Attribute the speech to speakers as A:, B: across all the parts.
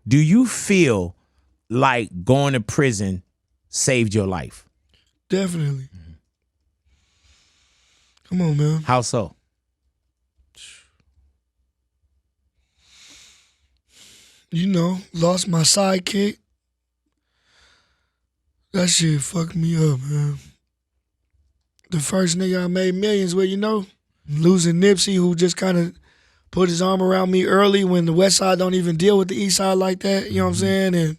A: do you feel like going to prison saved your life?
B: Definitely. Come on, man.
A: How so?
B: You know, lost my sidekick. That shit fucked me up, man. The first nigga I made millions with, you know, losing Nipsey, who just kind of put his arm around me early when the West Side don't even deal with the East Side like that, you know what I'm saying? And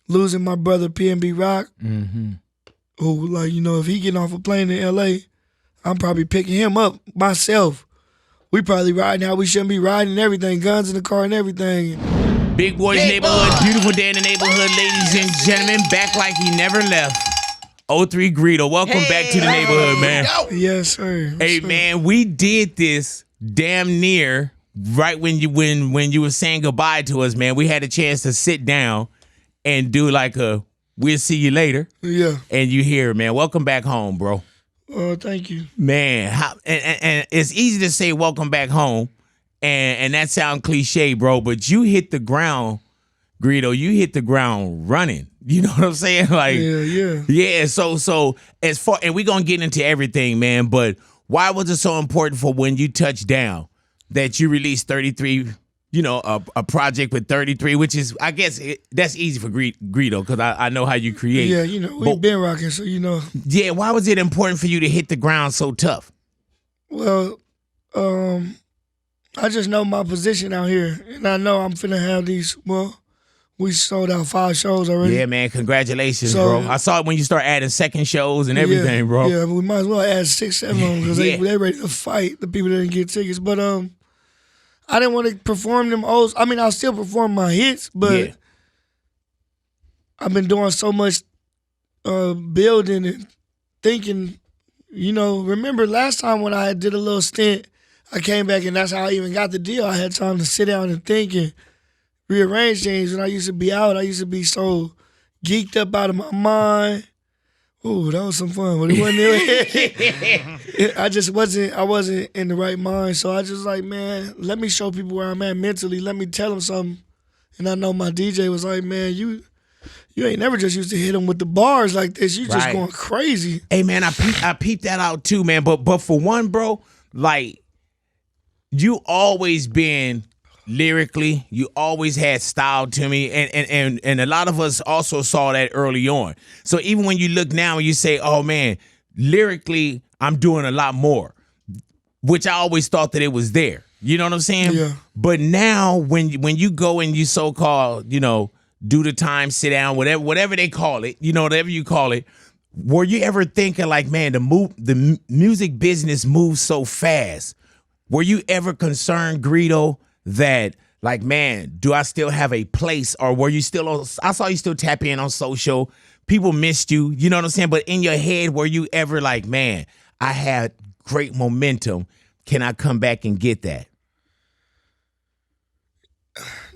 B: losing my brother PnB Rock, who, like, you know, if he getting off a plane in L.A., I'm probably picking him up myself. We probably riding how we shouldn't be riding and everything, guns in the car and everything.
A: Big Boy's Neighborhood, beautiful day in the neighborhood, ladies and gentlemen, back like he never left. 03 Greedo, welcome back to the neighborhood, man.
B: Yes, sir.
A: Hey, man, we did this damn near right when you were saying goodbye to us, man. We had a chance to sit down and do like a we'll see you later.
B: Yeah.
A: And you here, man. Welcome back home, bro.
B: Thank you.
A: Man, and it's easy to say welcome back home, and that sound cliche, bro, but you hit the ground, Greedo, you hit the ground running. You know what I'm saying? Like, yeah. So as far, and we're gonna get into everything, man, but why was it so important for when you touched down that you released 33, you know, a project with 33, which is, I guess, that's easy for Greedo, because I know how you create.
B: Yeah, you know, we've been rocking, so you know.
A: Yeah, why was it important for you to hit the ground so tough?
B: Well, I just know my position out here, and I know I'm finna have these, well, we sold out 5 shows already.
A: Yeah, man, congratulations, bro. I saw it when you start adding second shows and everything, bro.
B: Yeah, we might as well add 6, 7 of them, because they ready to fight, the people that didn't get tickets. But I didn't want to perform them old. I mean, I'll still perform my hits, but I've been doing so much building and thinking, you know, remember last time when I did a little stint, I came back and that's how I even got the deal. I had time to sit down and think and rearrange things. When I used to be out, I used to be so geeked up out of my mind. Ooh, that was some fun, but it wasn't. I wasn't in the right mind. So I just like, man, let me show people where I'm at mentally. Let me tell them something. And I know my DJ was like, man, you ain't never just used to hit them with the bars like this. You just going crazy.
A: Hey, man, I peeped that out too, man. But for one, bro, like, you always been lyrically, you always had style to me, and a lot of us also saw that early on. So even when you look now and you say, oh man, lyrically I'm doing a lot more, which I always thought that it was there. You know what I'm saying?
B: Yeah.
A: But now when you go and you so-called, you know, do the time, sit down, whatever they call it, you know, whatever you call it, were you ever thinking like, man, the music business moves so fast? Were you ever concerned, Greedo, that like, man, do I still have a place? Or were you still on, I saw you still tap in on social. People missed you, you know what I'm saying? But in your head, were you ever like, man, I had great momentum. Can I come back and get that?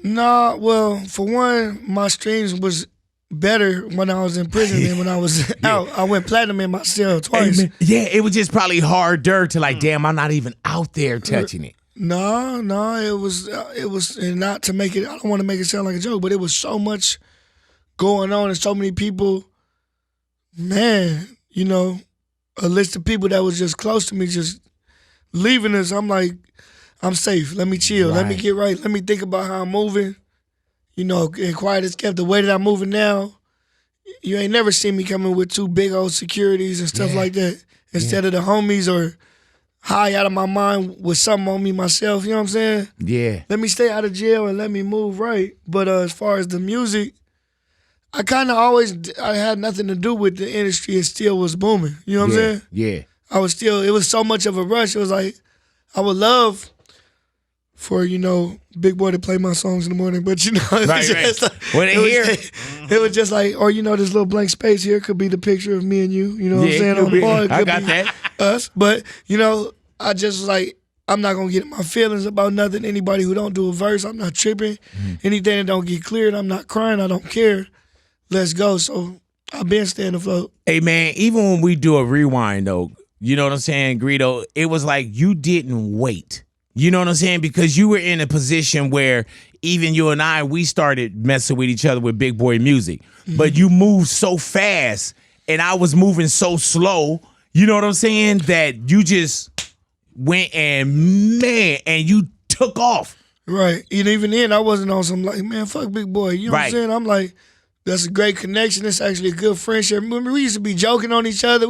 B: Nah, well, for one, my streams was better when I was in prison than when I was out. I went platinum in my cell twice.
A: Hey, yeah, it was just probably harder to like, damn, I'm not even out there touching it.
B: No, it was, and not to make it, I don't want to make it sound like a joke, but it was so much going on and so many people, man, you know, a list of people that was just close to me just leaving us. I'm like, I'm safe. Let me chill. Let me get right. Let me think about how I'm moving. You know, and quiet as kept, the way that I'm moving now, you ain't never seen me coming with 2 big old securities and stuff like that. Instead of the homies or high out of my mind with something on me myself, you know what I'm saying?
A: Yeah.
B: Let me stay out of jail and let me move right. But as far as the music, I kind of I had nothing to do with the industry and still was booming. You know what I'm saying?
A: Yeah.
B: It was so much of a rush. It was like, I would love for, you know, Big Boy to play my songs in the morning, but you know, it was just like, or you know, this little blank space here could be the picture of me and you know what I'm saying? On the bar,
A: I got that.
B: Us, but you know, I just was like, I'm not gonna get in my feelings about nothing. Anybody who don't do a verse, I'm not tripping. Anything that don't get cleared, I'm not crying. I don't care. Let's go. So I've been staying afloat.
A: Hey man, even when we do a rewind though, you know what I'm saying, Greedo, it was like you didn't wait. You know what I'm saying? Because you were in a position where even you and I, we started messing with each other with Big Boy music. But you moved so fast, and I was moving so slow, you know what I'm saying, that you just went and, man, and you took off.
B: Right. And even then, I wasn't on some like, man, fuck Big Boy. You know what I'm saying? I'm like, that's a great connection. It's actually a good friendship. Remember, we used to be joking on each other.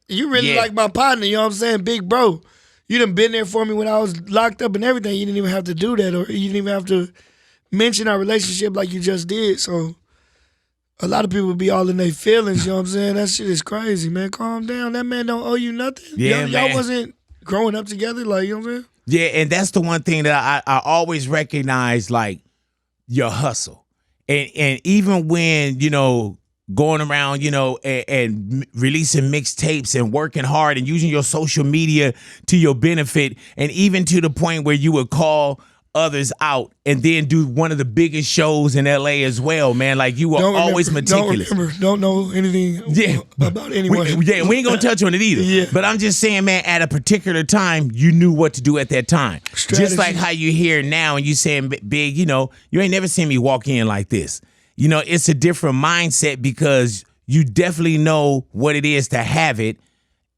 B: You really like my partner, you know what I'm saying? Big bro. You done been there for me when I was locked up and everything. You didn't even have to do that, or you didn't even have to mention our relationship like you just did. So a lot of people be all in their feelings, you know what I'm saying? That shit is crazy, man. Calm down. That man don't owe you nothing.
A: Yeah,
B: y'all wasn't growing up together, like, you know what I'm saying?
A: Yeah, and that's the one thing that I always recognize, like, your hustle. And even when, you know, going around, you know, and releasing mixtapes and working hard and using your social media to your benefit, and even to the point where you would call others out and then do one of the biggest shows in LA as well, man. Like, you were always meticulous.
B: Don't know anything about anyone.
A: We ain't gonna touch on it either. But I'm just saying, man, at a particular time, you knew what to do at that time. Strategy. Just like how you hear now and you saying, Big, you know, you ain't never seen me walk in like this. You know, it's a different mindset because you definitely know what it is to have it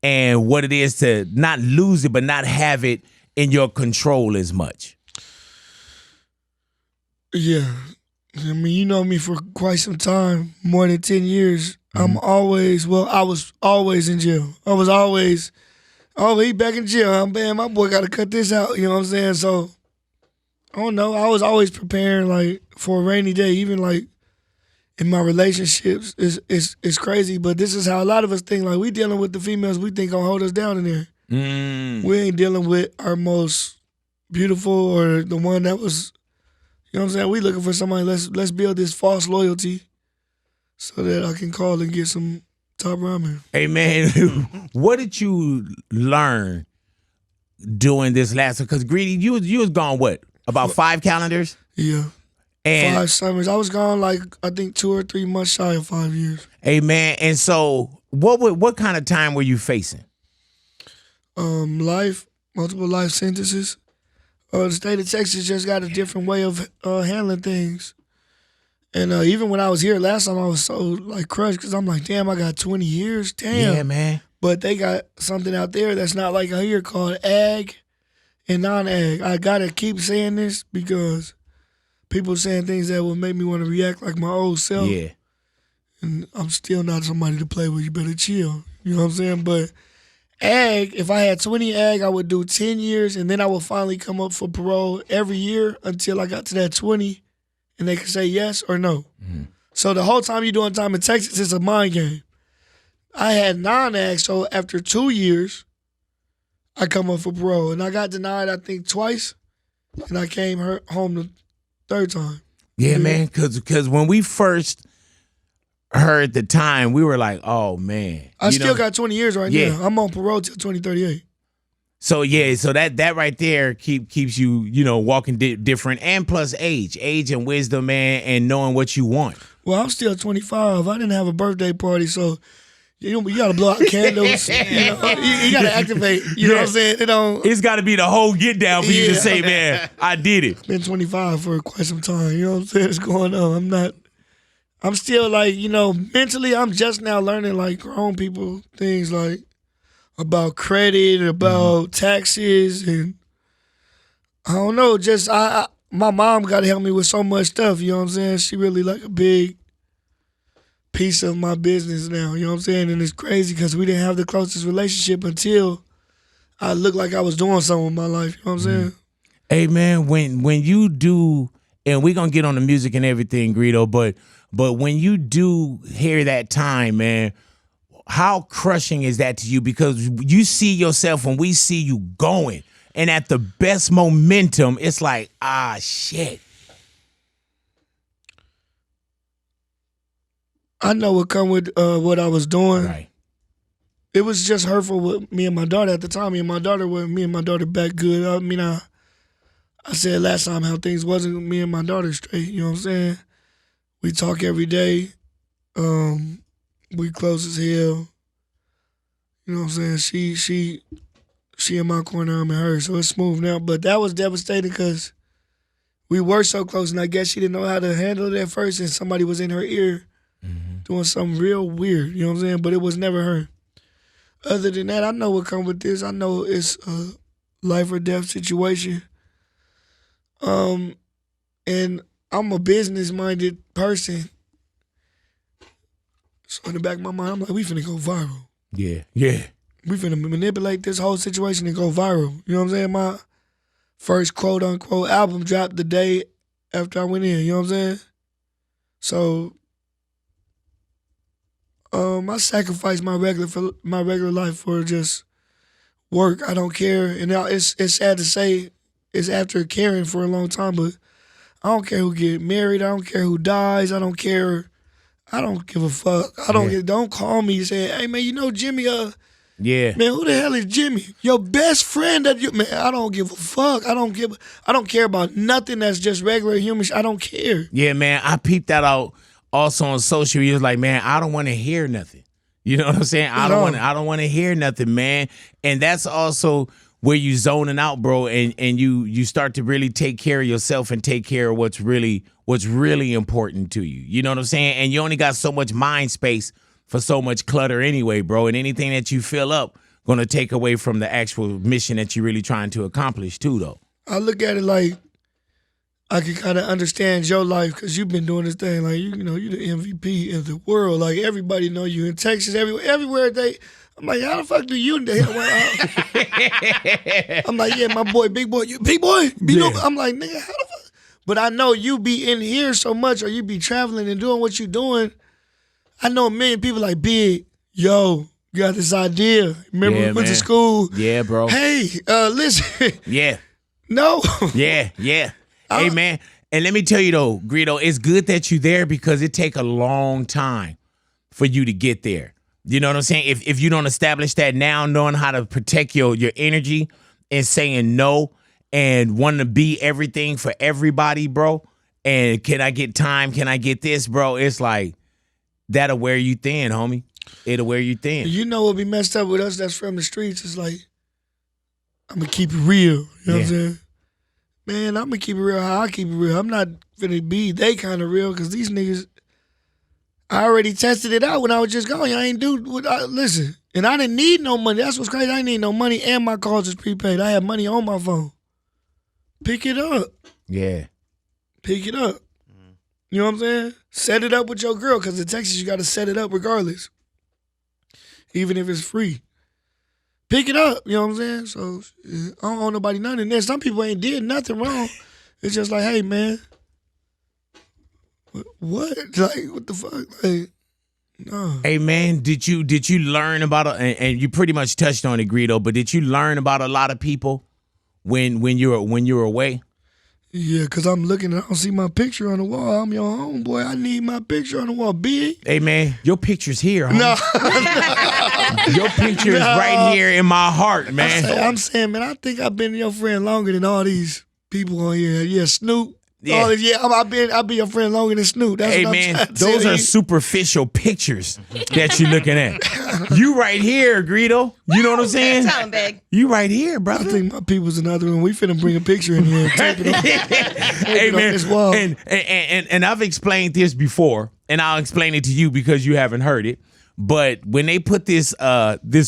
A: and what it is to not lose it, but not have it in your control as much.
B: Yeah. I mean, you know me for quite some time, more than 10 years. I was always in jail. I was always, he back in jail. Man, my boy got to cut this out, you know what I'm saying? So, I don't know. I was always preparing, like, for a rainy day, even, like, in my relationships. It's crazy, but this is how a lot of us think. Like, we dealing with the females we think gonna hold us down in there. We ain't dealing with our most beautiful or the one that was, you know what I'm saying? We looking for somebody, let's build this false loyalty so that I can call and get some top ramen.
A: Hey, man, what did you learn doing this last one? Because, Greedy, you was gone, what, about 5 calendars?
B: Yeah. And 5 summers. I was gone, like, I think 2 or 3 months shy of 5 years.
A: Hey, man, and so what kind of time were you facing?
B: Multiple life sentences. The state of Texas just got a different way of handling things. And even when I was here last time, I was so, like, crushed because I'm like, damn, I got 20 years. Damn.
A: Yeah, man.
B: But they got something out there that's not like out here called ag and non-ag. I got to keep saying this because people saying things that will make me want to react like my old self.
A: Yeah.
B: And I'm still not somebody to play with. You better chill. You know what I'm saying? But ag, if I had 20 ag, I would do 10 years, and then I would finally come up for parole every year until I got to that 20, and they could say yes or no. So the whole time you're doing time in Texas, it's a mind game. I had non-ag, so after 2 years, I come up for parole. And I got denied, I think, twice, and I came home the 3rd time.
A: Yeah, man, because when we first heard the time, we were like, oh, man.
B: I still got 20 years right now. I'm on parole till 2038.
A: So, yeah, so that right there keeps you, you know, walking different, and plus age and wisdom, man, and knowing what you want.
B: Well, I'm still 25. I didn't have a birthday party, so you got to blow out candles. You got to activate. You know what I'm saying?
A: It's got to be the whole get down for you to say, man, I did it.
B: I've been 25 for quite some time. You know what I'm saying? It's going on. I'm still like, you know, mentally, I'm just now learning like grown people things like about credit, about taxes, and I don't know, just my mom got to help me with so much stuff, you know what I'm saying? She really like a big piece of my business now, you know what I'm saying? And it's crazy because we didn't have the closest relationship until I looked like I was doing something with my life, you know what I'm saying?
A: Hey, man, when you do, and we're going to get on the music and everything, Greedo, but when you do hear that time, man, how crushing is that to you? Because you see yourself when we see you going, and at the best momentum, it's like, shit.
B: I know what come with what I was doing.
A: Right.
B: It was just hurtful with me and my daughter at the time. Me and my daughter back good. I mean, I said last time how things wasn't me and my daughter straight, you know what I'm saying? We talk every day. We close as hell. You know what I'm saying? She in my corner, I'm in hers, so it's smooth now. But that was devastating because we were so close, and I guess she didn't know how to handle it at first, and somebody was in her ear doing something real weird, you know what I'm saying? But it was never her. Other than that, I know what comes with this. I know it's a life or death situation. And I'm a business-minded person. So in the back of my mind, I'm like, we finna go viral.
A: Yeah, yeah.
B: We finna manipulate this whole situation and go viral. You know what I'm saying? My first quote-unquote album dropped the day after I went in. You know what I'm saying? So I sacrificed my regular life for just work. I don't care. And now it's sad to say it's after caring for a long time, but I don't care who get married. I don't care who dies. I don't care. I don't give a fuck. Don't call me saying, hey man, you know Jimmy,
A: yeah.
B: Man, who the hell is Jimmy? Your best friend that you, man, I don't give a fuck. I don't care about nothing that's just regular human shit. I don't care.
A: Yeah, man, I peeped that out also on social. He was like, man, I don't want to hear nothing. You know what I'm saying? I don't want to hear nothing, man. And that's also where you zoning out, bro, and you start to really take care of yourself and take care of what's really important to you. You know what I'm saying? And you only got so much mind space for so much clutter anyway, bro. And anything that you fill up gonna take away from the actual mission that you're really trying to accomplish too, though.
B: I look at it like I can kind of understand your life because you've been doing this thing. Like, you know, you the MVP of the world. Like, everybody know you in Texas, everywhere they. I'm like, how the fuck do you? I'm like, yeah, my boy, big boy, you big boy. Yeah. I'm like, nigga, how the fuck? But I know you be in here so much, or you be traveling and doing what you doing. I know a million people like, Big, yo, you got this idea. Remember we went to school?
A: Yeah, bro.
B: Hey, listen.
A: Yeah.
B: No.
A: Yeah. Hey, man, and let me tell you, though, Greedo, it's good that you're there because it take a long time for you to get there. You know what I'm saying? If you don't establish that now, knowing how to protect your energy and saying no and wanting to be everything for everybody, bro, and can I get time? Can I get this, bro? It's like, that'll wear you thin, homie. It'll wear you thin.
B: You know what be messed up with us that's from the streets? It's like, I'm going to keep it real. You know what I'm saying? Man, I'm going to keep it real how I keep it real. I'm not finna be they kind of real because these niggas, I already tested it out when I was just going. I ain't listen, and I didn't need no money. That's what's crazy. I didn't need no money and my calls was prepaid. I had money on my phone. Pick it up.
A: Yeah.
B: Pick it up. You know what I'm saying? Set it up with your girl, because in Texas, you got to set it up regardless. Even if it's free. Pick it up, you know what I'm saying? So, I don't owe nobody nothing. And then some people ain't did nothing wrong. It's just like, hey, man. What? Like, what the fuck? Like, no.
A: Hey, man, did you learn about, and you pretty much touched on it, Greedo, but did you learn about a lot of people when you were away?
B: Yeah, because I'm looking and I don't see my picture on the wall. I'm your homeboy. I need my picture on the wall, Big.
A: Hey, man, your picture's here, homie.
B: No.
A: Your picture is right here in my heart, man.
B: I'm saying, man, I think I've been your friend longer than all these people on here. Yeah, Snoop.
A: Yeah,
B: I've been your friend longer than Snoop. That's
A: hey,
B: what
A: man,
B: I'm
A: those are superficial pictures that you're looking at. You right here, Greedo. You know what I'm saying?
C: Tell him, Big.
A: You right here, brother.
B: I think my people's in the other room. We finna bring a picture in here and tape it on,
A: hey, man,
B: this wall.
A: And I've explained this before, and I'll explain it to you because you haven't heard it. But when they put this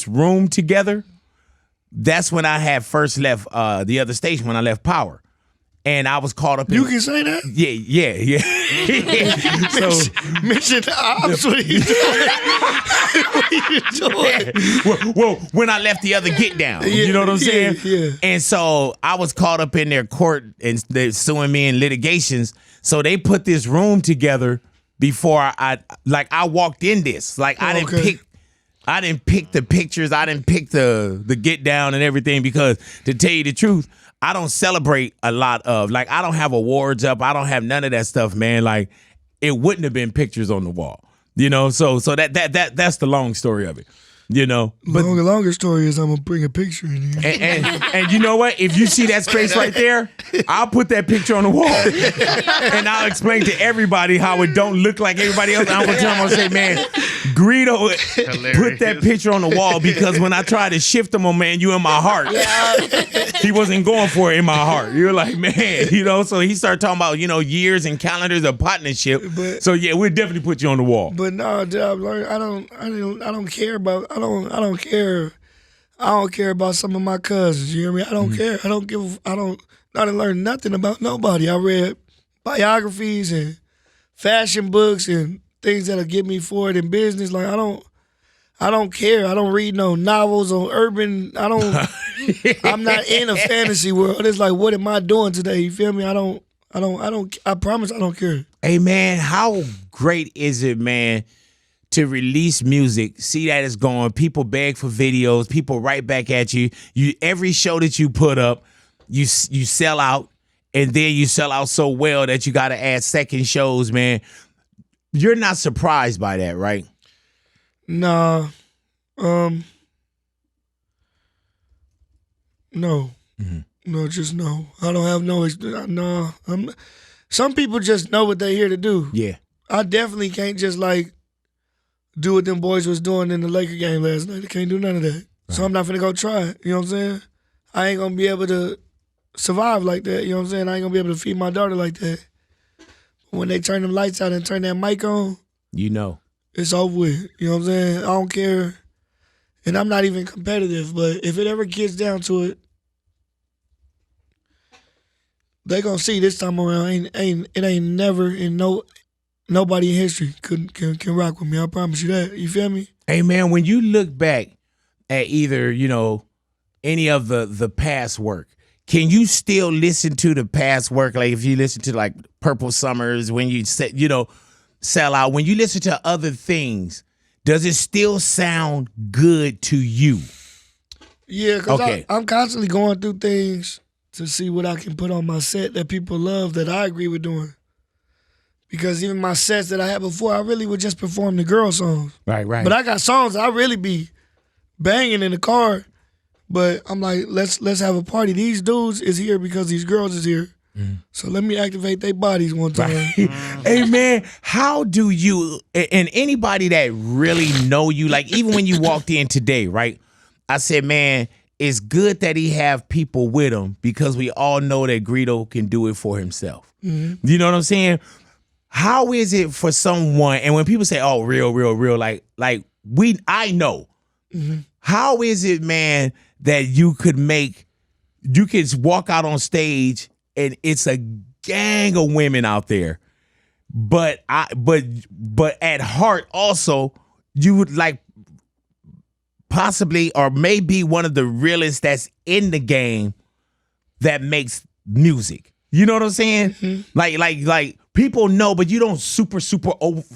A: room together, that's when I had first left the other station, when I left Power. And I was caught up in...
B: You can say that?
A: Yeah. So,
B: Mission ops, what are you doing?
A: Well, when I left the other get down, you know what I'm saying?
B: Yeah.
A: And so I was caught up in their court and they're suing me in litigations. So they put this room together before I walked in this. Like, I didn't pick the pictures. I didn't pick the get down and everything because, to tell you the truth, I don't celebrate a lot of, like, I don't have awards up. I don't have none of that stuff, man. Like, it wouldn't have been pictures on the wall, you know? So that's the long story of it, you know? But
B: the longer story is I'm going to bring a picture in here.
A: And you know what? If you see that space right there, I'll put that picture on the wall. And I'll explain to everybody how it don't look like everybody else. I'm going to tell them, I'll say, man, Greedo put that picture on the wall because when I tried to shift him on, man, you in my heart. He wasn't going for it in my heart. You're like, man, you know. So he started talking about, you know, years and calendars of partnership. So yeah, we'll definitely put you on the wall.
B: But no, dude, I've learned. I don't care about. I don't care. I don't care about some of my cousins. You hear me? I don't care. I didn't learn nothing about nobody. I read biographies and fashion books and things that'll get me forward in business. Like I don't care. I don't read no novels on urban. I'm not in a fantasy world. It's like, what am I doing today? You feel me? I promise I don't care.
A: Hey man, how great is it, man, to release music, see that it's going, people beg for videos, people right back at you. Every show that you put up, you sell out, and then you sell out so well that you got to add second shows, man. You're not surprised by that, right?
B: Nah. No. No, just no. I don't have no. Some people just know what they're here to do.
A: Yeah.
B: I definitely can't just like do what them boys was doing in the Laker game last night. I can't do none of that. Right. So I'm not finna go try it. You know what I'm saying? I ain't gonna be able to survive like that. You know what I'm saying? I ain't gonna be able to feed my daughter like that. When they turn them lights out and turn that mic on,
A: you know,
B: it's over with. You know what I'm saying? I don't care. And I'm not even competitive, but if it ever gets down to it, they gonna see this time around. It ain't never in nobody in history can rock with me. I promise you that. You feel me?
A: Hey man, when you look back at either, you know, any of the past work, can you still listen to the past work? Like if you listen to like Purple Summers, when you said, you know, Sell Out, when you listen to other things, does it still sound good to you?
B: Yeah, because I'm constantly going through things to see what I can put on my set that people love that I agree with doing. Because even my sets that I had before, I really would just perform the girl songs.
A: Right.
B: But I got songs I really be banging in the car. But I'm like, let's have a party. These dudes is here because these girls is here. So let me activate their bodies one time.
A: Right. Hey man, how do you, and anybody that really know you, like even when you walked in today, right? I said, man, it's good that he have people with him because we all know that Greedo can do it for himself. You know what I'm saying? How is it for someone, and when people say, oh, real, like I know. How is it, man, that you could walk out on stage and it's a gang of women out there, but at heart also, you would like possibly or maybe one of the realest that's in the game that makes music. You know what I'm saying? Like people know, but you don't super duper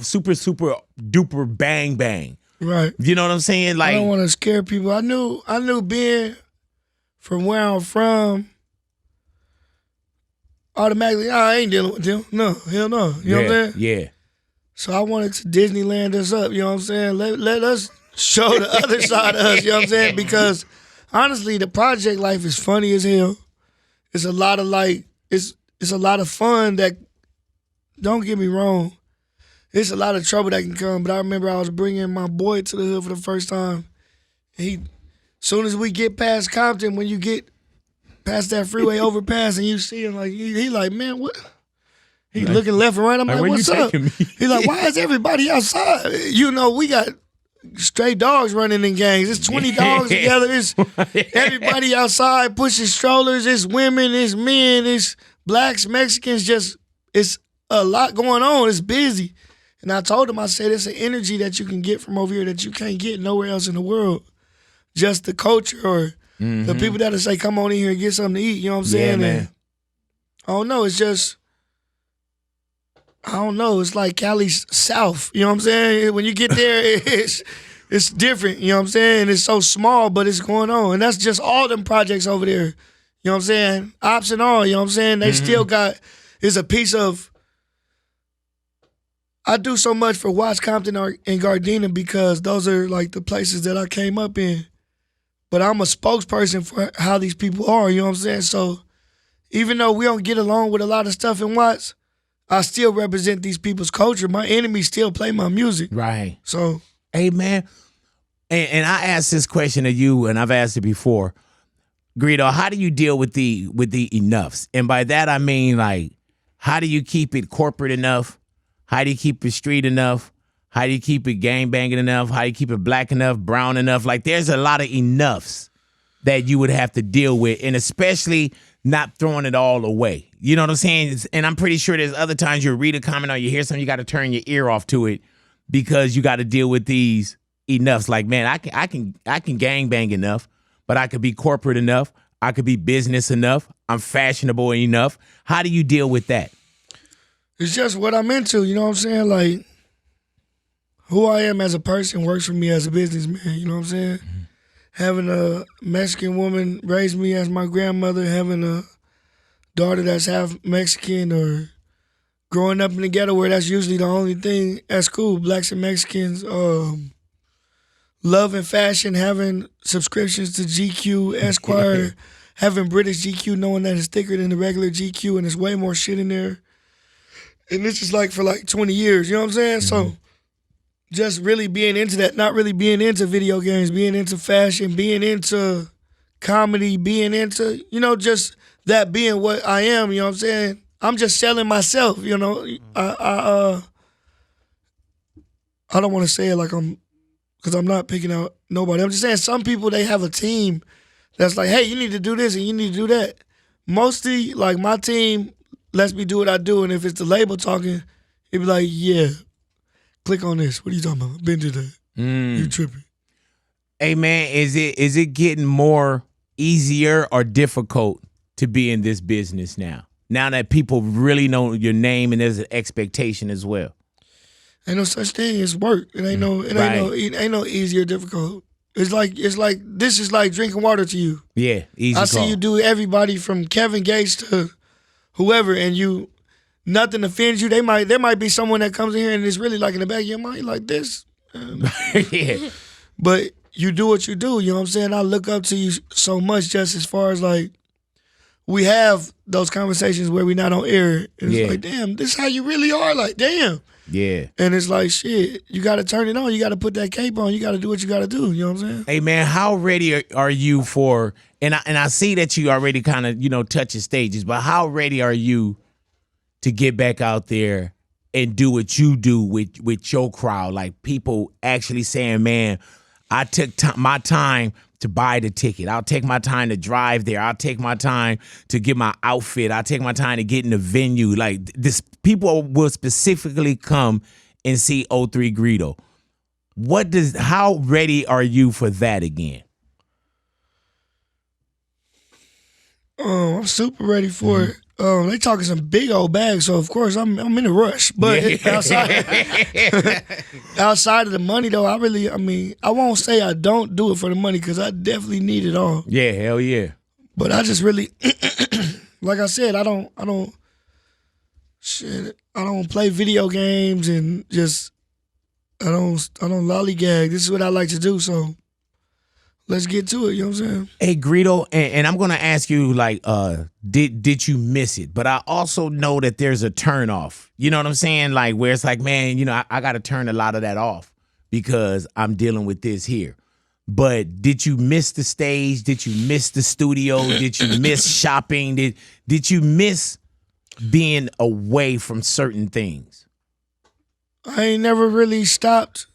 A: bang.
B: Right.
A: You know what I'm saying? Like,
B: I don't want to scare people. I knew being from where I'm from, automatically, I ain't dealing with them. No, hell no. You know what I'm saying?
A: Yeah.
B: So I wanted to Disneyland us up, you know what I'm saying? Let us show the other side of us, you know what I'm saying? Because honestly, the project life is funny as hell. It's a lot of it's a lot of fun that, don't get me wrong, it's a lot of trouble that can come, but I remember I was bringing my boy to the hood for the first time. Soon as we get past Compton, when you get past that freeway overpass and you see him, like he like, man, what? He looking left and right. I'm like, what's up? He's like, why is everybody outside? You know, we got stray dogs running in gangs. It's 20 dogs together. It's everybody outside pushing strollers. It's women, it's men, it's blacks, Mexicans. Just, it's a lot going on. It's busy. And I told him, I said, it's an energy that you can get from over here that you can't get nowhere else in the world. Just the culture or the people that'll say, come on in here and get something to eat. You know what I'm saying?
A: Yeah, man.
B: And I don't know. It's just, I don't know. It's like Cali's South. You know what I'm saying? When you get there, it's different. You know what I'm saying? It's so small, but it's going on. And that's just all them projects over there. You know what I'm saying? Ops and all, you know what I'm saying? They still got, it's a piece of, I do so much for Watts, Compton, and Gardena because those are like the places that I came up in. But I'm a spokesperson for how these people are, you know what I'm saying? So even though we don't get along with a lot of stuff in Watts, I still represent these people's culture. My enemies still play my music.
A: Right.
B: So
A: Hey, man. And I asked this question of you, and I've asked it before. Greedo, how do you deal with the enoughs? And by that, I mean, like, how do you keep it corporate enough? How do you keep it street enough? How do you keep it gangbanging enough? How do you keep it black enough, brown enough? Like, there's a lot of enoughs that you would have to deal with, and especially not throwing it all away. You know what I'm saying? And I'm pretty sure there's other times you read a comment or you hear something, you got to turn your ear off to it because you got to deal with these enoughs. Like, man, I can gangbang enough, but I could be corporate enough. I could be business enough. I'm fashionable enough. How do you deal with that?
B: It's just what I'm into, you know what I'm saying? Like, who I am as a person works for me as a businessman, you know what I'm saying? Mm-hmm. Having a Mexican woman raise me as my grandmother, having a daughter that's half Mexican, or growing up in the ghetto where that's usually the only thing at school, blacks and Mexicans, love and fashion, having subscriptions to GQ, Esquire, having British GQ, knowing that it's thicker than the regular GQ and there's way more shit in there. And this is like for like 20 years, you know what I'm saying? Mm-hmm. So just really being into that, not really being into video games, being into fashion, being into comedy, being into, you know, just that being what I am, you know what I'm saying? I'm just selling myself, you know? I don't want to say it like because I'm not picking out nobody. I'm just saying some people, they have a team that's like, hey, you need to do this and you need to do that. Mostly, like, my team lets me do what I do, and if it's the label talking, it be like, yeah, click on this. What are you talking about? Been to that. You tripping.
A: Hey, man, is it getting more easier or difficult to be in this business now? Now that people really know your name and there's an expectation as well.
B: Ain't no such thing as work. It ain't no easy or difficult. It's like this is like drinking water to you.
A: Yeah, easy.
B: I see you do everybody from Kevin Gates to whoever, and nothing offends you. There might be someone that comes in here and it's really like in the back of your mind like this.
A: Yeah.
B: But you do what you do, you know what I'm saying? I look up to you so much, just as far as like we have those conversations where we're not on air. And it's like, damn, this is how you really are. Like, damn.
A: Yeah.
B: And it's like, shit, you got to turn it on. You got to put that cape on. You got to do what you got to do. You know what I'm saying?
A: Hey, man, how ready are you for, and I see that you already kind of, you know, touching stages, but how ready are you to get back out there and do what you do with your crowd? Like, people actually saying, man, I took my time to buy the ticket. I'll take my time to drive there. I'll take my time to get my outfit. I'll take my time to get in the venue. Like, this, people will specifically come and see 03 Greedo. How ready are you for that again?
B: I'm super ready for it. They talking some big old bags, so of course I'm in a rush. But outside of the money though, I won't say I don't do it for the money, because I definitely need it all.
A: Yeah, hell yeah.
B: But I just really, like I said, I don't play video games and just I don't lollygag. This is what I like to do, so let's get to it, you know what I'm saying?
A: Hey, Greedo, and I'm going to ask you, like, did you miss it? But I also know that there's a turn off. You know what I'm saying? Like, where it's like, man, you know, I got to turn a lot of that off because I'm dealing with this here. But did you miss the stage? Did you miss the studio? Did you miss shopping? Did you miss being away from certain things?
B: I ain't never really stopped.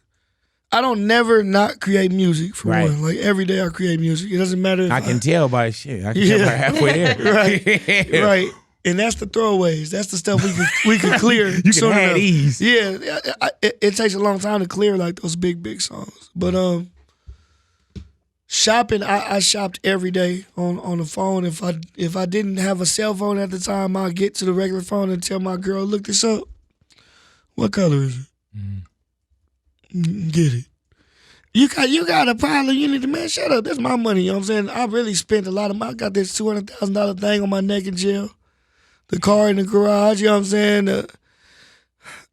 B: I don't never not create music, for one. Like, every day I create music. It doesn't matter if
A: I can tell by shit. I can tell by halfway there.
B: Right. Right. And that's the throwaways. That's the stuff we could clear.
A: You can have these.
B: Yeah. It takes a long time to clear, like, those big songs. But shopping, I shopped every day on the phone. If I didn't have a cell phone at the time, I'd get to the regular phone and tell my girl, look this up. What color is it? Get it. You got a problem. You need to, man, shut up. That's my money. You know what I'm saying? I really spent a lot of money. I got this $200,000 thing on my neck in jail. The car in the garage. You know what I'm saying?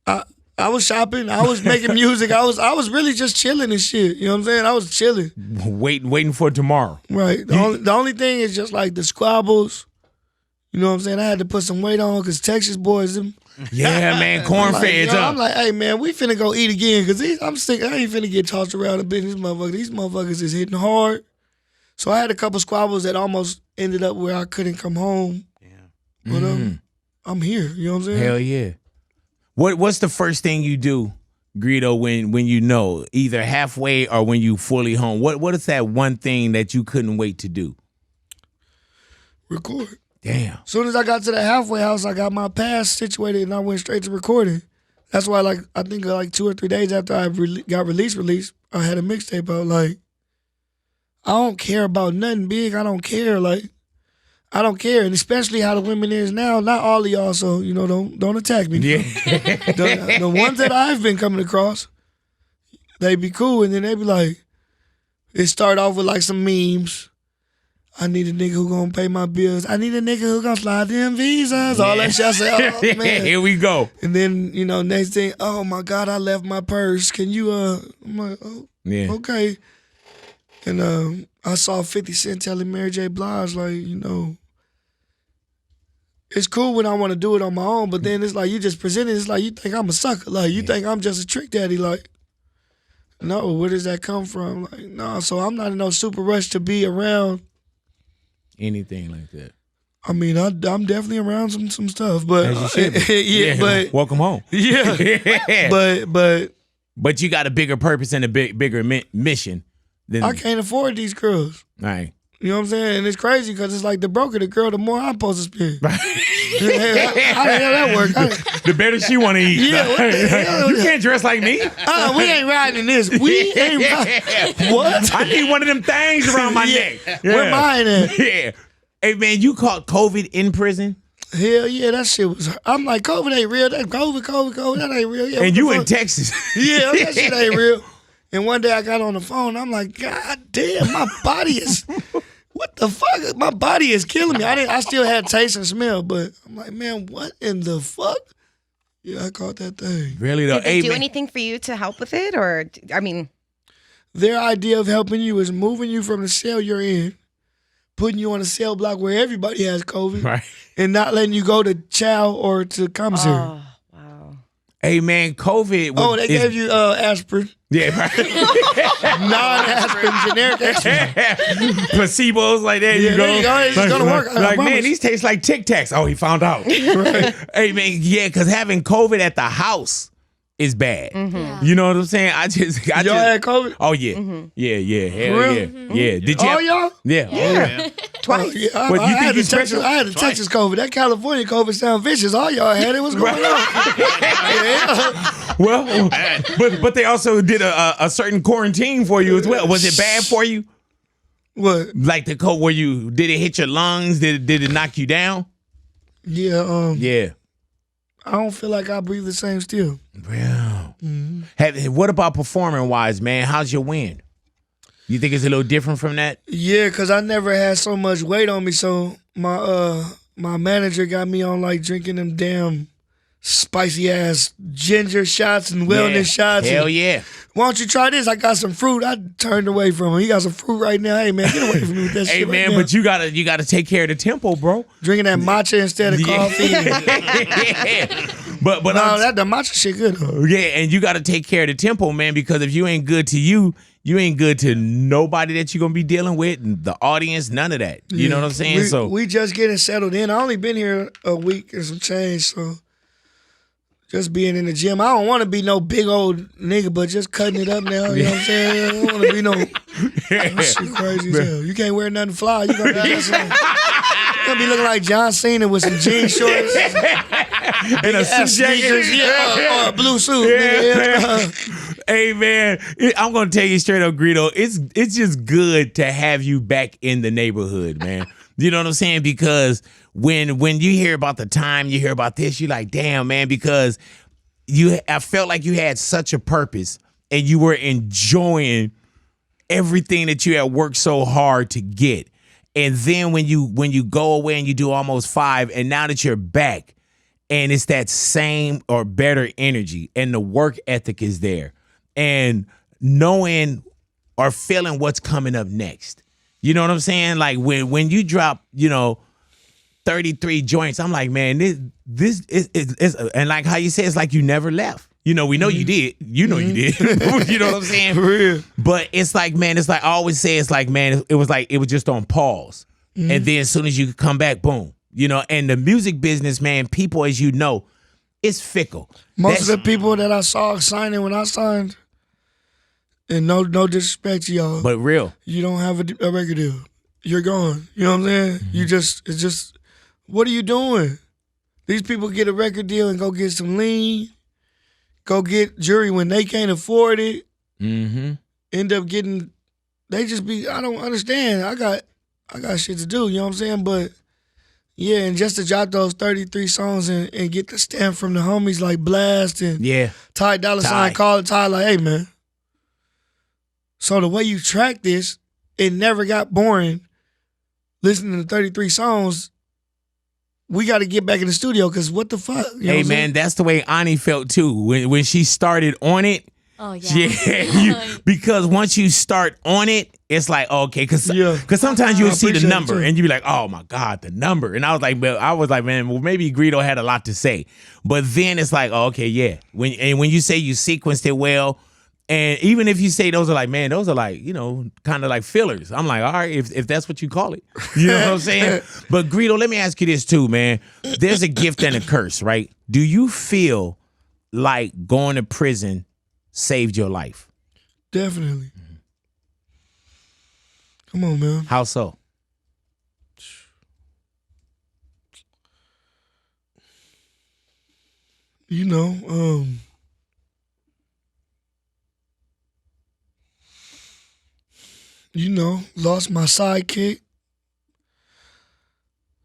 B: I was shopping. I was making music. I was really just chilling and shit. You know what I'm saying? I was chilling.
A: Waiting for tomorrow.
B: Right. The only thing is just like the squabbles. You know what I'm saying? I had to put some weight on because Texas boys,
A: Yeah, man, corn feds up.
B: I'm like, hey, man, we finna go eat again because I'm sick. I ain't finna get tossed around a bit. These motherfuckers is hitting hard. So I had a couple squabbles that almost ended up where I couldn't come home. Yeah. But I'm here. You know what I'm saying?
A: Hell yeah. What's the first thing you do, Greedo, when you know, either halfway or when you fully home? What is that one thing that you couldn't wait to do?
B: Record.
A: Damn.
B: As soon as I got to the halfway house, I got my pass situated and I went straight to recording. That's why, like, I think like 2 or 3 days after I got released, I had a mixtape out. Like, I don't care about nothing big. I don't care. Like, I don't care, and especially how the women is now. Not all of y'all, so don't attack me.
A: Yeah.
B: the ones that I've been coming across, they be cool, and then they be like, it start off with like some memes. I need a nigga who gonna pay my bills. I need a nigga who gonna slide them visas. All that shit. I say, oh man,
A: here we go.
B: And then next thing, oh my God, I left my purse. Can you? I'm like, oh, yeah, okay. And I saw 50 Cent telling Mary J. Blige, like, it's cool when I want to do it on my own, but then it's like you just present it. It's like you think I'm a sucker. Like, you think I'm just a trick daddy. Like, no, where does that come from? Like, no, so I'm not in no super rush to be around
A: anything like that.
B: I mean, I'm definitely around some stuff, but
A: as you should be.
B: yeah, but
A: welcome home.
B: Yeah,
A: but you got a bigger purpose and a bigger mission.
B: I can't afford these girls.
A: Right.
B: You know what I'm saying? And it's crazy because it's like the broker the girl, the more I'm supposed to spend. Right. How the hell that work?
A: The better she want to eat.
B: Yeah, what the hell?
A: You can't dress like me.
B: We ain't riding in this. We ain't riding. What?
A: I need one of them things around my neck. Yeah.
B: Where mine at?
A: Yeah. Hey, man, you caught COVID in prison?
B: Hell yeah, that shit was. I'm like, COVID ain't real. That COVID, that ain't real. Yeah,
A: and you in Texas.
B: Yeah, that shit ain't real. And one day I got on the phone, I'm like, God damn, my body is, what the fuck? My body is killing me. I still had taste and smell, but I'm like, man, what in the fuck? Yeah, I caught that thing.
A: Really though?
C: Did they do anything for you to help with it? Or, I mean.
B: Their idea of helping you is moving you from the cell you're in, putting you on a cell block where everybody has COVID, right, and not letting you go to chow or to commissary. Oh,
A: wow. Hey, man, COVID.
B: They gave you aspirin.
A: Yeah, right.
B: Non-aspirin, generic aspirin.
A: Placebos like that.
B: Yeah, there you go. It's gonna work.
A: Like, man, these taste like Tic Tacs. Oh, he found out. Right. Hey, man, yeah, because having COVID at the house is bad. Mm-hmm. You know what I'm saying?
B: Y'all had COVID?
A: Oh, yeah. Mm-hmm. Yeah. Hell yeah. Mm-hmm. Yeah. Did you?
B: Oh, y'all?
A: Yeah.
C: Yeah. Twice.
B: Yeah, I had the Texas COVID. That California COVID sound vicious. All y'all had it. What's going on?
A: Yeah. Well, but they also did a certain quarantine for you as well. Was it bad for you?
B: What?
A: Like the COVID, did it hit your lungs? Did it knock you down?
B: Yeah.
A: Yeah.
B: I don't feel like I breathe the same still.
A: Well, what about performing wise, man? How's your wind? You think it's a little different from that?
B: Yeah, because I never had so much weight on me. So my manager got me on like drinking them damn spicy ass ginger shots and wellness shots.
A: Hell yeah.
B: Why don't you try this? I got some fruit. I turned away from him. He got some fruit right now. Hey man, get away from me with that shit.
A: Hey man,
B: right
A: but you gotta take care of the tempo, bro.
B: Drinking that matcha instead of coffee.
A: Yeah. But
B: no, the matcha shit good though.
A: Yeah, and you gotta take care of the tempo, man, because if you ain't good to you, you ain't good to nobody that you're gonna be dealing with, the audience, none of that. You know what I'm saying?
B: We just getting settled in. I only been here a week and some change, so just being in the gym. I don't want to be no big old nigga, but just cutting it up now. You know what I'm saying? I don't want to be no shit crazy as hell. You can't wear nothing fly. You gonna be looking like John Cena with some jean shorts
A: and a suit jacket,
B: or a blue suit.
A: Yeah. Hey man, I'm gonna tell you straight up, Greedo. It's just good to have you back in the neighborhood, man. You know what I'm saying? Because when you hear about the time, you hear about this, you're like, damn, man, because I felt like you had such a purpose and you were enjoying everything that you had worked so hard to get. And then when you go away and you do almost 5, and now that you're back and it's that same or better energy and the work ethic is there and knowing or feeling what's coming up next. You know what I'm saying? Like when you drop, 33 joints. I'm like, man, this is and like how you said, it's like you never left. You know, we know you did. You know you did. You know what I'm saying?
B: For real.
A: But it's like, man, it's like I always say, it's like, man, it was just on pause. And then as soon as you come back, boom. You know, and the music business, man, people, as you know, it's fickle.
B: Most of the people that I saw signing when I signed, and no disrespect to y'all,
A: but real.
B: You don't have a record deal. You're gone. You know what I'm saying? It's just, what are you doing? These people get a record deal and go get some lean, go get jewelry when they can't afford it. End up getting, they just be, I don't understand. I got shit to do, you know what I'm saying? But yeah, and just to drop those 33 songs and get the stamp from the homies like Blast and Ty Dolla Sign, call it Ty, like, hey man. So the way you track this, it never got boring. Listening to 33 songs, we got to get back in the studio because what the fuck? You know
A: hey man, that's the way Ani felt too when she started on it.
D: Oh yeah.
A: Because once you start on it, it's like okay, because sometimes you'll see the number and you be like, oh my God, the number. And I was like, man, well maybe Greedo had a lot to say, but then it's like, oh, okay, yeah. When you say you sequenced it well. And even if you say those are like, man, those are like, you know, kind of like fillers. I'm like, all right, if that's what you call it. You know what I'm saying? But Greedo, let me ask you this too, man. There's a gift and a curse, right? Do you feel like going to prison saved your life?
B: Definitely. Come on, man.
A: How so?
B: You know, lost my sidekick.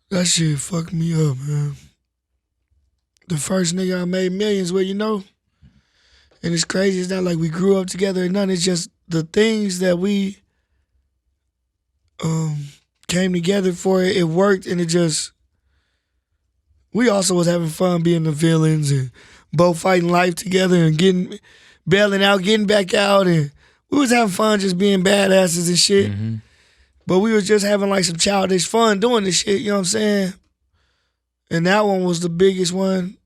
B: That shit fucked me up, man. The first nigga I made millions with, you know? And it's crazy, it's not like we grew up together or nothing. It's just the things that we came together for, it worked, and it just, we also was having fun being the villains and both fighting life together and bailing out, getting back out, and we was having fun just being badasses and shit. But we was just having like some childish fun doing this shit, you know what I'm saying? And that one was the biggest one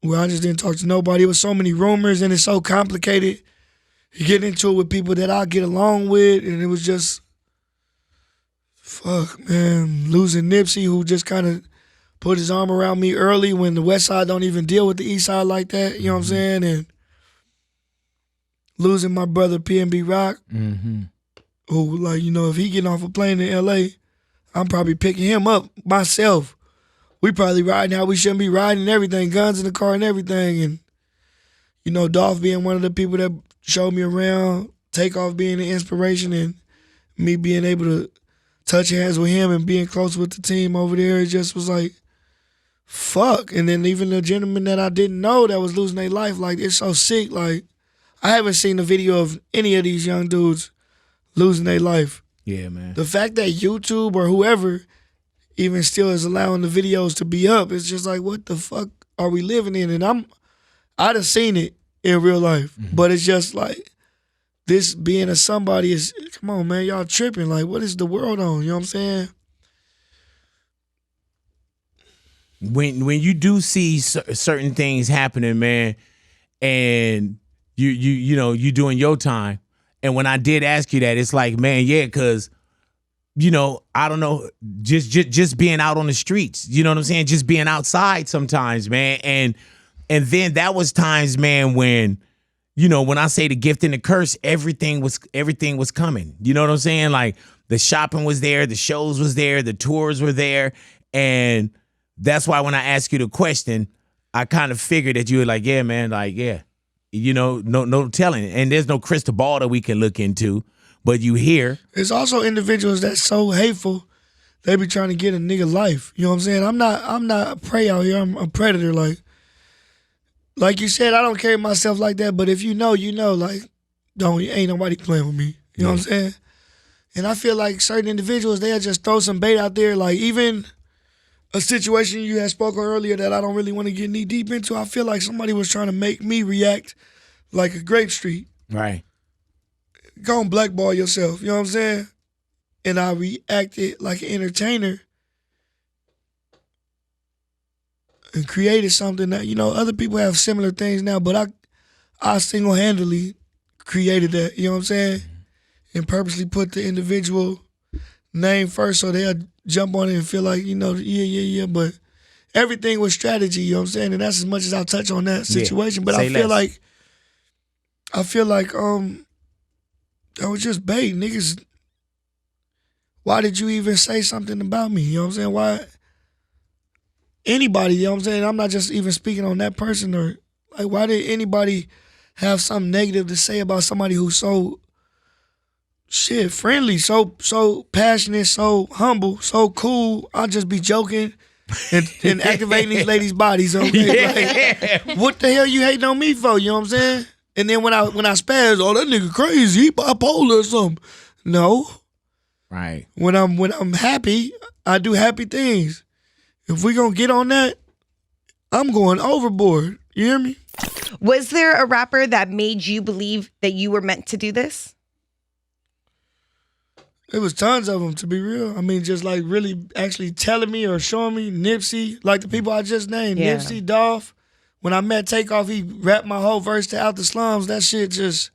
B: where I just didn't talk to nobody. It was so many rumors and it's so complicated. You get into it with people that I get along with, and it was just, fuck, man. Losing Nipsey, who just kind of put his arm around me early when the West Side don't even deal with the East Side like that, you know what I'm saying? And losing my brother PnB Rock, who, like, you know, if he getting off a plane in LA, I'm probably picking him up myself. We probably riding how we shouldn't be riding and everything, guns in the car and everything. And, you know, Dolph being one of the people that showed me around, Takeoff being the inspiration, and me being able to touch hands with him and being close with the team over there, it just was like, fuck. And then even the gentleman that I didn't know that was losing their life, like, it's so sick. Like, I haven't seen a video of any of these young dudes losing their life.
A: Yeah, man.
B: The fact that YouTube or whoever even still is allowing the videos to be up, it's just like, what the fuck are we living in? And I'd have seen it in real life, but it's just like, this being a somebody is, come on, man, y'all tripping. Like, what is the world on? You know what I'm saying?
A: When you do see certain things happening, man, and you know, you doing your time, and when I did ask you that, it's like, man, yeah, because, you know, I don't know, just being out on the streets, you know what I'm saying? Just being outside sometimes, man. And then that was times, man, when, you know, when I say the gift and the curse, everything was coming. You know what I'm saying? Like, the shopping was there, the shows was there, the tours were there. And that's why when I asked you the question, I kind of figured that you were like, yeah, man, like, yeah. You know, no telling. And there's no crystal ball that we can look into. But you hear.
B: There's also individuals that's so hateful, they be trying to get a nigga life. You know what I'm saying? I'm not a prey out here. I'm a predator. Like you said, I don't carry myself like that. But if you know, you know. Like, ain't nobody playing with me. You know what I'm saying? And I feel like certain individuals, they'll just throw some bait out there. Like, even a situation you had spoken earlier that I don't really want to get knee deep into, I feel like somebody was trying to make me react like a Grape Street.
A: Right.
B: Go and blackball yourself, you know what I'm saying? And I reacted like an entertainer. and created something that, other people have similar things now, but I single-handedly created that, you know what I'm saying? And purposely put the individual name first so they'll jump on it and feel like, yeah, but everything was strategy, you know what I'm saying? And that's as much as I'll touch on that situation. But I feel like that was just bait, niggas. Why did you even say something about me? You know what I'm saying? Why? Anybody, you know what I'm saying? I'm not just even speaking on that person, or like, why did anybody have something negative to say about somebody who's so friendly, so passionate, so humble, so cool? I'll just be joking and activating these ladies' bodies. Okay? Like, what the hell you hating on me for? You know what I'm saying? And then when I spaz, oh, that nigga crazy, he bipolar or something. No.
A: Right.
B: When I'm happy, I do happy things. If we gonna get on that, I'm going overboard. You hear me?
C: Was there a rapper that made you believe that you were meant to do this?
B: There was tons of them, to be real. I mean, just like really actually telling me or showing me. Nipsey, like the people I just named. Yeah. Nipsey, Dolph. When I met Takeoff, he rapped my whole verse to Out the Slums. That shit just...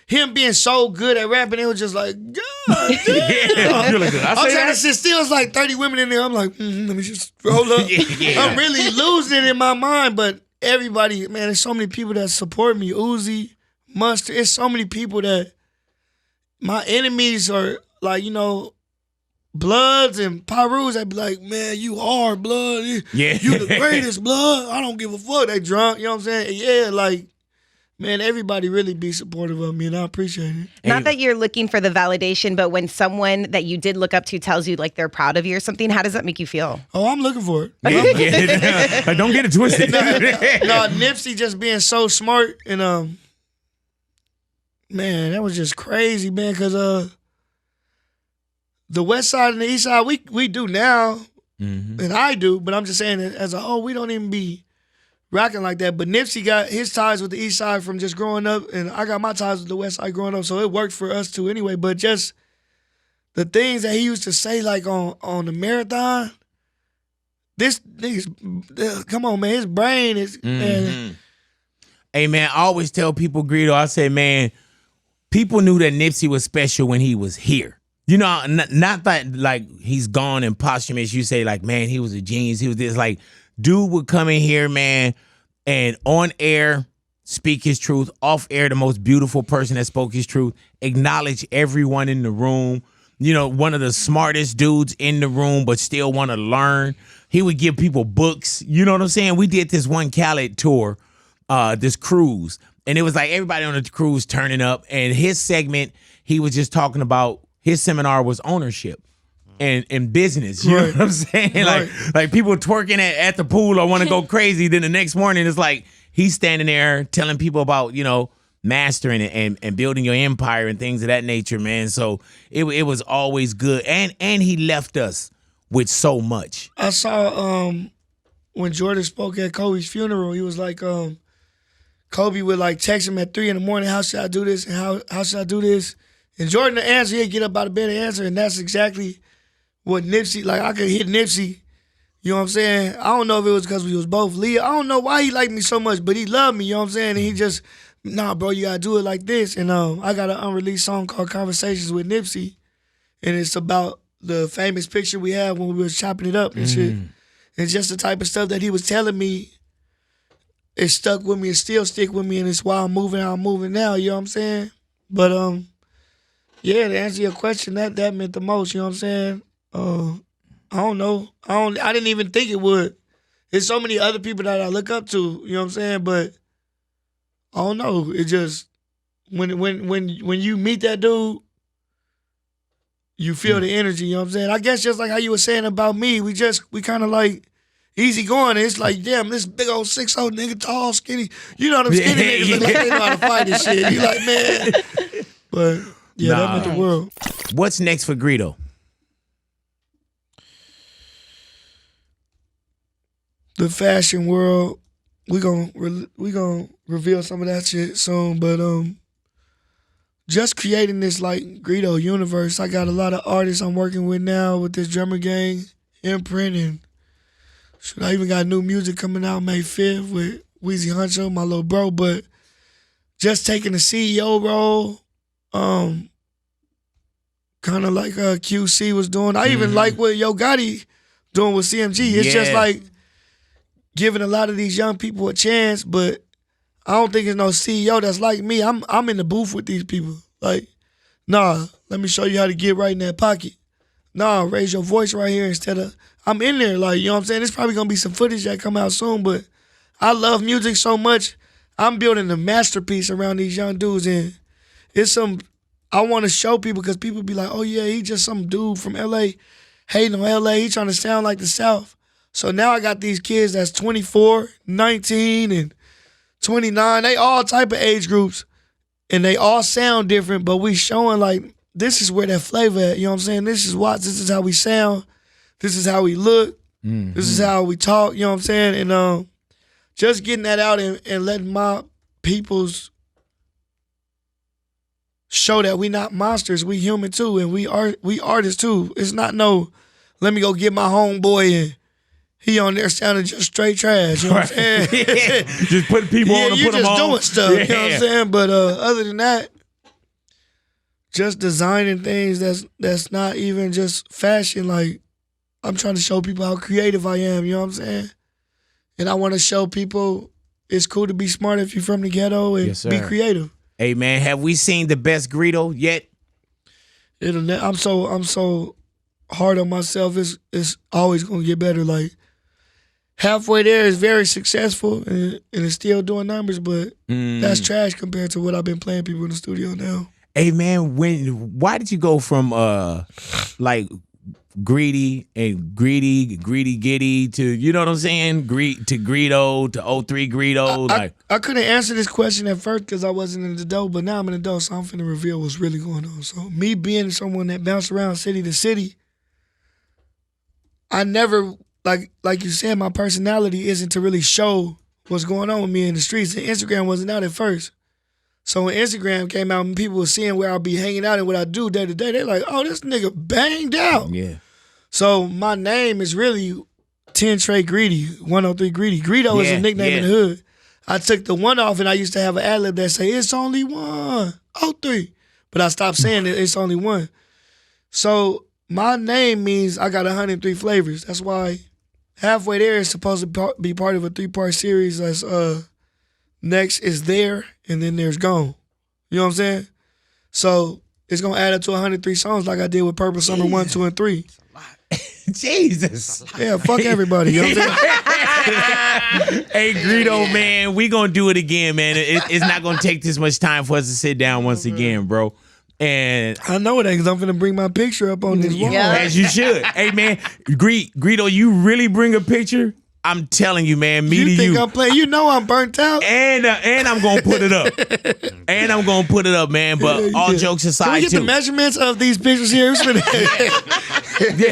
B: Him being so good at rapping, it was just like, God damn. I'm trying to sit still. It's like 30 women in there. I'm like, let me just roll up. I'm really losing it in my mind. But everybody, man, there's so many people that support me. Uzi, Mustard. It's so many people that my enemies are like, Bloods and Pyrus. I'd be like, man, you hard, Blood.
A: Yeah.
B: You the greatest, Blood. I don't give a fuck. They drunk. You know what I'm saying? Yeah, like, man, everybody really be supportive of me, and I appreciate it.
C: Not that you're looking for the validation, but when someone that you did look up to tells you like they're proud of you or something, how does that make you feel?
B: Oh, I'm looking for it.
A: Yeah. Don't get it twisted.
B: No, Nipsey just being so smart, and man, that was just crazy, man, because the West Side and the East Side, we do now, and I do, but I'm just saying that as a whole, we don't even be rocking like that. But Nipsey got his ties with the East Side from just growing up, and I got my ties with the West Side growing up, so it worked for us too anyway. But just the things that he used to say, like on the marathon, this nigga's, come on, man, his brain is, man.
A: Hey, man, I always tell people, Greedo, I say, man, people knew that Nipsey was special when he was here. Not that, like, he's gone and posthumous. You say, like, man, he was a genius. He was this, like, dude would come in here, man, and on air, speak his truth. Off air, the most beautiful person that spoke his truth. Acknowledge everyone in the room. One of the smartest dudes in the room, but still want to learn. He would give people books. You know what I'm saying? We did this one Khaled tour, this cruise, and it was like everybody on the cruise turning up. And his segment, he was just talking about, his seminar was ownership and business. You know what I'm saying?
B: Right.
A: Like people twerking at the pool or want to go crazy. Then the next morning, it's like he's standing there telling people about, mastering and building your empire and things of that nature, man. So it was always good. And he left us with so much.
B: I saw when Jordan spoke at Kobe's funeral, he was like, Kobe would like text him at 3 a.m, how should I do this? And how should I do this? And Jordan the answer, he'd get up out of bed and answer, and that's exactly what Nipsey, like I could hit Nipsey, you know what I'm saying? I don't know if it was because we was both Leo. I don't know why he liked me so much, but he loved me, you know what I'm saying? And he just, nah, bro, you gotta do it like this. And I got an unreleased song called Conversations with Nipsey, and it's about the famous picture we had when we was chopping it up and shit. And just the type of stuff that he was telling me, it stuck with me, it still stick with me, and it's why I'm moving how I'm moving now, you know what I'm saying? But yeah, to answer your question, that meant the most, you know what I'm saying? I don't know. I didn't even think it would. There's so many other people that I look up to, you know what I'm saying? But I don't know. It just when you meet that dude, you feel the energy, you know what I'm saying? I guess just like how you were saying about me, we kind of like easy going. It's like, damn, this big old 6'0" nigga, tall, skinny. You know them skinny niggas look like they know how to fight and shit. You like, man. But yeah, that meant the world.
A: What's next for Greedo?
B: The fashion world, we gonna reveal some of that shit soon. But just creating this like Greedo universe. I got a lot of artists I'm working with now with this drummer gang, Imprint, and Shoot, I even got new music coming out May 5th with Weezy Huncho, my little bro. But just taking the CEO role, kind of like QC was doing. I even like what Yo Gotti doing with CMG. It's just like giving a lot of these young people a chance, but I don't think there's no CEO that's like me. I'm in the booth with these people. Like, nah, let me show you how to get right in that pocket. Nah, raise your voice right here instead of, I'm in there. Like, you know what I'm saying? There's probably going to be some footage that come out soon, but I love music so much. I'm building a masterpiece around these young dudes, and it's I want to show people because people be like, oh yeah, he just some dude from LA hating on LA. He trying to sound like the South. So now I got these kids that's 24, 19, and 29. They all type of age groups, and they all sound different, but we showing like, this is where that flavor at, you know what I'm saying? This is how we sound. This is how we look. This is how we talk, you know what I'm saying? And just getting that out and letting my peoples show that we not monsters, we human too, and we artists too. It's not no, let me go get my homeboy and he on there sounding just straight trash, you know what I'm saying?
A: Just put people on and put them on.
B: You just doing stuff, you know what I'm saying? But other than that, just designing things that's not even just fashion. Like, I'm trying to show people how creative I am, you know what I'm saying? And I want to show people it's cool to be smart if you're from the ghetto and be creative.
A: Hey man, have we seen the best Greedo yet?
B: I'm so hard on myself. It's always gonna get better. Like, halfway there is very successful and it's still doing numbers, but that's trash compared to what I've been playing people in the studio now.
A: Hey man, why did you go from like Greedy and Greedy Giddy to, you know what I'm saying? To Greedo to 03 Greedo.
B: I couldn't answer this question at first because I wasn't in the dough, but now I'm in the dough, so I'm finna reveal what's really going on. So me being someone that bounced around city to city, I never, like you said, my personality isn't to really show what's going on with me in the streets. And Instagram wasn't out at first. So when Instagram came out and people were seeing where I'll be hanging out and what I do day to day, they're like, oh, this nigga banged out.
A: Yeah.
B: So my name is really 10 Trey Greedy, 103 Greedy. Greedo is a nickname in the hood. I took the one off and I used to have an ad-lib that say, it's only 103. But I stopped saying it's only one. So my name means I got 103 flavors. That's why halfway there is supposed to be part of a 3-part series that's next is There, and then there's Gone. You know what I'm saying? So it's going to add up to 103 songs like I did with Purple Summer 1, 2, and 3.
A: Jesus.
B: Yeah, fuck everybody. You know what I'm saying?
A: Hey, Greedo, man, we going to do it again, man. It's not going to take this much time for us to sit down once again, bro. And
B: I know it ain't because I'm finna bring my picture up on this wall.
A: As you should. Hey, man, Greedo, you really bring a picture? I'm telling you, man, me to you.
B: You think I'm playing? You know I'm burnt out.
A: And I'm going to put it up. And I'm going to put it up, man. But all jokes aside,
B: can we get the measurements of these pictures here?
C: We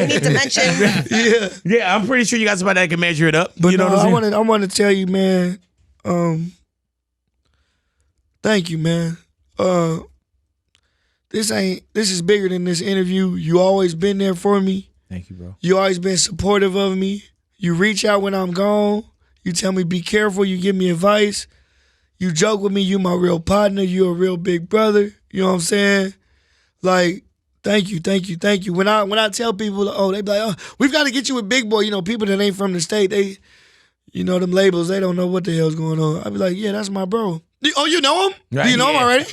C: need dimensions.
A: Yeah, I'm pretty sure you got somebody that can measure it up.
B: But
A: you know what I'm saying?
B: I want to tell you, man, thank you, man. This is bigger than this interview. You always been there for me.
A: Thank you, bro.
B: You always been supportive of me. You reach out when I'm gone. You tell me be careful. You give me advice. You joke with me. You my real partner. You a real big brother. You know what I'm saying? Like, thank you. When I tell people, oh, they be like, oh, we've got to get you with Big Boy. You know, people that ain't from the state, they, you know, them labels, they don't know what the hell's going on. I be like, yeah, that's my bro. Oh, you know him?
A: Right,
B: Do you know him already?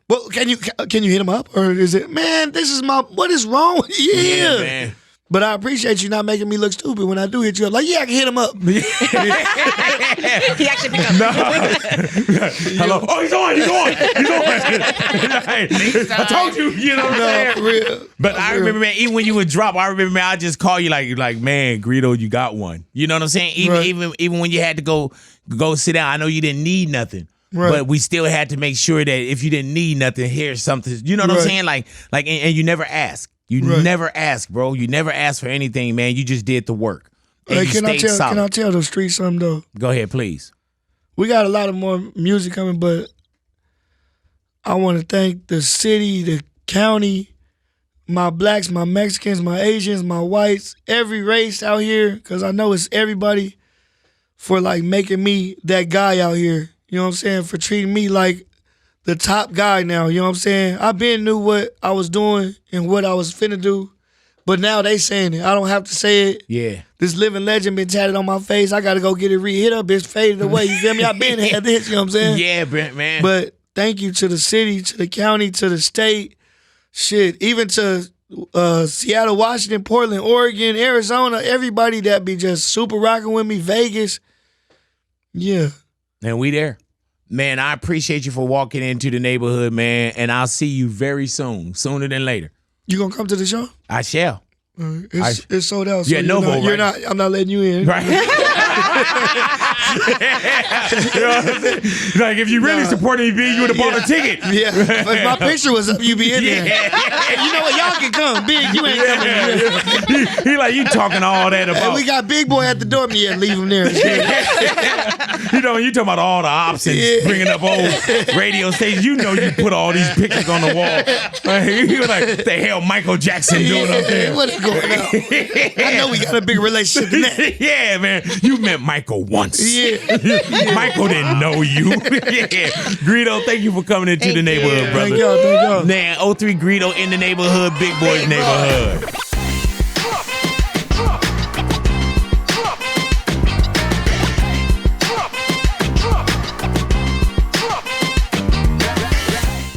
B: Well, can you hit him up, or is it, man? This is my. What is wrong? Yeah,
A: man.
B: But I appreciate you not making me look stupid when I do hit you up. Like, yeah, I can hit him up.
C: He actually picked up.
A: Hello. Oh, he's on. I told you. You know what I'm saying?
B: For real.
A: But I remember, man, even when you would drop, I remember, man, I just call you like, man, Greedo, you got one. You know what I'm saying? Even when you had to go sit down, I know you didn't need nothing. Right. But we still had to make sure that if you didn't need nothing, here's something. You know what I'm saying? Like, and you never ask. You never ask, bro. You never ask for anything, man. You just did the work.
B: Hey, can I tell the streets something though?
A: Go ahead, please.
B: We got a lot of more music coming, but I want to thank the city, the county, my blacks, my Mexicans, my Asians, my whites, every race out here, because I know it's everybody, for like making me that guy out here. You know what I'm saying? For treating me like the top guy now. You know what I'm saying? I been knew what I was doing and what I was finna do, but now they saying it. I don't have to say it.
A: Yeah.
B: This living legend been tatted on my face. I gotta go get it re-hit up. It's faded away. You feel me? I been had this. You know what I'm saying?
A: Yeah, Brent, man.
B: But thank you to the city, to the county, to the state. Shit, even to Seattle, Washington, Portland, Oregon, Arizona, everybody that be just super rocking with me, Vegas. Yeah.
A: And we there. Man, I appreciate you for walking into the neighborhood, man, and I'll see you very soon, sooner than later.
B: You gonna come to the show?
A: I shall.
B: It's sold out. So
A: yeah, no more.
B: You're not. I'm not letting you in.
A: Right. You know what I'm saying? Like if you really supported me, you would have bought a ticket.
B: Yeah. If my picture was up, you be in there. Hey, you know what? Y'all can come. Big, you ain't coming.
A: He like, you talking all that about.
B: Hey, we got Big Boy at the door. Yeah, leave him there.
A: You know, you talking about all the options, bringing up old radio stations. You know, you put all these pictures on the wall. He was like, the hell Michael Jackson doing up there?
B: What is going on? I know we got a big relationship in that.
A: Yeah, man. You met Michael once.
B: Yeah.
A: Michael didn't know you. Yeah. Greedo, thank you for coming into the neighborhood, brother.
B: Thank y'all.
A: Man, 03 Greedo in the neighborhood, Big Boy's neighborhood.